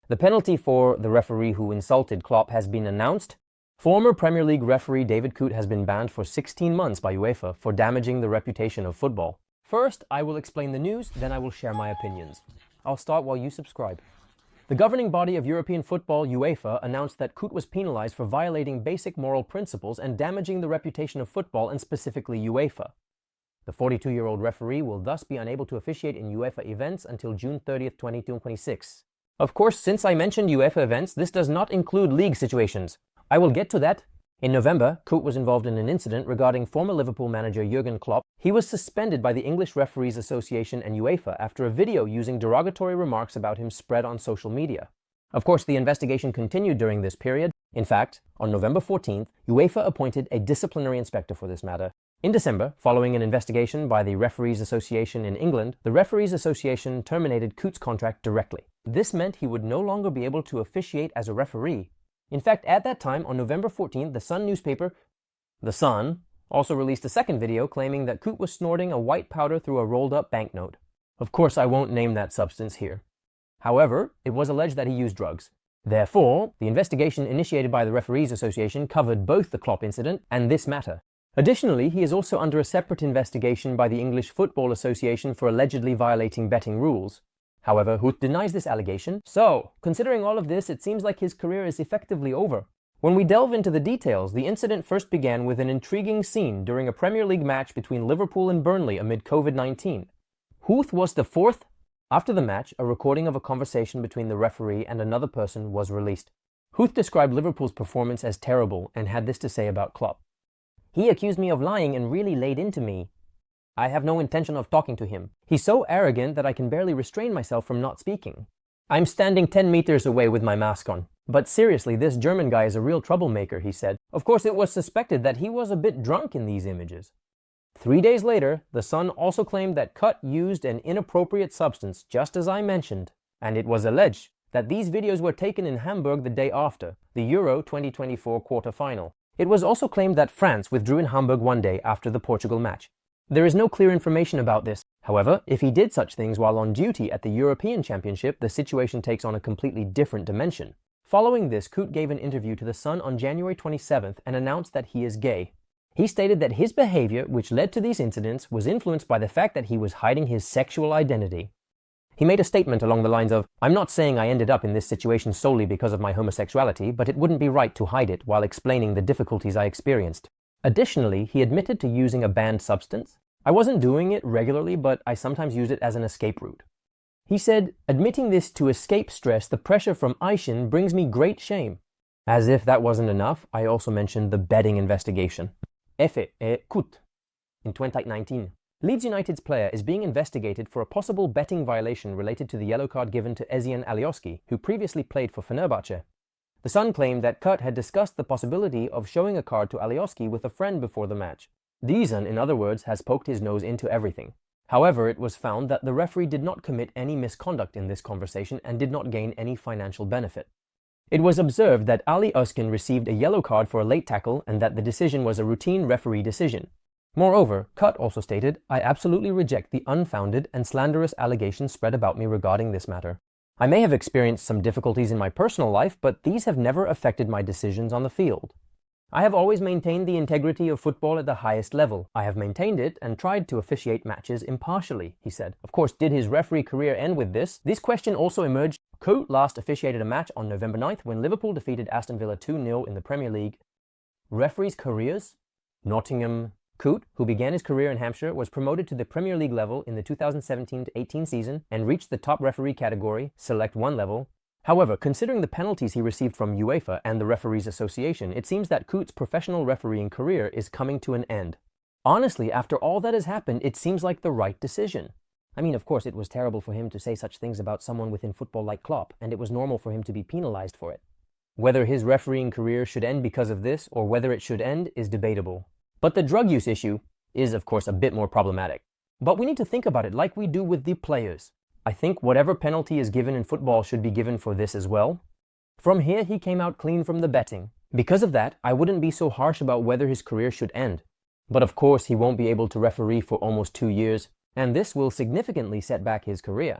The penalty for the referee who insulted Klopp has been announced. Former Premier League referee David Coote has been banned for 16 months by UEFA for damaging the reputation of football. First, I will explain the news, then I will share my opinions. I'll start while you subscribe. The governing body of European football, UEFA, announced that Coote was penalized for violating basic moral principles and damaging the reputation of football and specifically UEFA. The 42-year-old referee will thus be unable to officiate in UEFA events until June 30th, 2026. Of course, since I mentioned UEFA events, this does not include league situations. I will get to that. In November, Coote was involved in an incident regarding former Liverpool manager Jurgen Klopp. He was suspended by the English Referees Association and UEFA after a video using derogatory remarks about him spread on social media. Of course, the investigation continued during this period. In fact, on November 14th, UEFA appointed a disciplinary inspector for this matter. In December, following an investigation by the Referees Association in England, the Referees Association terminated Coote's contract directly. This meant he would no longer be able to officiate as a referee. In fact, at that time, on November 14th, the Sun newspaper, The Sun, also released a second video claiming that Coote was snorting a white powder through a rolled-up banknote. Of course, I won't name that substance here. However, it was alleged that he used drugs. Therefore, the investigation initiated by the Referees Association covered both the Klopp incident and this matter. Additionally, he is also under a separate investigation by the English Football Association for allegedly violating betting rules. However, Coote denies this allegation. So, considering all of this, it seems like his career is effectively over. When we delve into the details, the incident first began with an intriguing scene during a Premier League match between Liverpool and Burnley amid COVID-19. Coote was the fourth. After the match, a recording of a conversation between the referee and another person was released. Coote described Liverpool's performance as terrible and had this to say about Klopp. "He accused me of lying and really laid into me. I have no intention of talking to him. He's so arrogant that I can barely restrain myself from not speaking. I'm standing 10 meters away with my mask on. But seriously, this German guy is a real troublemaker," he said. Of course, it was suspected that he was a bit drunk in these images. 3 days later, The Sun also claimed that Coote used an inappropriate substance, just as I mentioned, and it was alleged that these videos were taken in Hamburg the day after the Euro 2024 quarter-final. It was also claimed that France withdrew in Hamburg one day after the Portugal match. There is no clear information about this. However, if he did such things while on duty at the European Championship, the situation takes on a completely different dimension. Following this, Coote gave an interview to The Sun on January 27th and announced that he is gay. He stated that his behavior, which led to these incidents, was influenced by the fact that he was hiding his sexual identity. He made a statement along the lines of, "I'm not saying I ended up in this situation solely because of my homosexuality, but it wouldn't be right to hide it," while explaining the difficulties I experienced. Additionally, he admitted to using a banned substance. "I wasn't doing it regularly, but I sometimes use it as an escape route." He said, "Admitting this to escape stress, the pressure from Aishin brings me great shame." As if that wasn't enough, I also mentioned the betting investigation. Efe et Coote. In 2019, Leeds United's player is being investigated for a possible betting violation related to the yellow card given to Ezian Alioski, who previously played for Fenerbahce. The Sun claimed that Coote had discussed the possibility of showing a card to Alioski with a friend before the match. Deezen, in other words, has poked his nose into everything. However, it was found that the referee did not commit any misconduct in this conversation and did not gain any financial benefit. It was observed that Ali Özkan received a yellow card for a late tackle and that the decision was a routine referee decision. Moreover, Coote also stated, "I absolutely reject the unfounded and slanderous allegations spread about me regarding this matter. I may have experienced some difficulties in my personal life, but these have never affected my decisions on the field. I have always maintained the integrity of football at the highest level. I have maintained it and tried to officiate matches impartially," he said. Of course, did his referee career end with this? This question also emerged. Coote last officiated a match on November 9th when Liverpool defeated Aston Villa 2-0 in the Premier League. Referees' careers? Nottingham. Coote, who began his career in Hampshire, was promoted to the Premier League level in the 2017-18 season and reached the top referee category, Select 1 level. However, considering the penalties he received from UEFA and the Referees Association, it seems that Coote's professional refereeing career is coming to an end. Honestly, after all that has happened, it seems like the right decision. I mean, of course, it was terrible for him to say such things about someone within football like Klopp, and it was normal for him to be penalized for it. Whether his refereeing career should end because of this, or whether it should end, is debatable. But the drug use issue is, of course, a bit more problematic. But we need to think about it like we do with the players. I think whatever penalty is given in football should be given for this as well. From here, he came out clean from the betting. Because of that, I wouldn't be so harsh about whether his career should end. But of course, he won't be able to referee for almost 2 years, and this will significantly set back his career.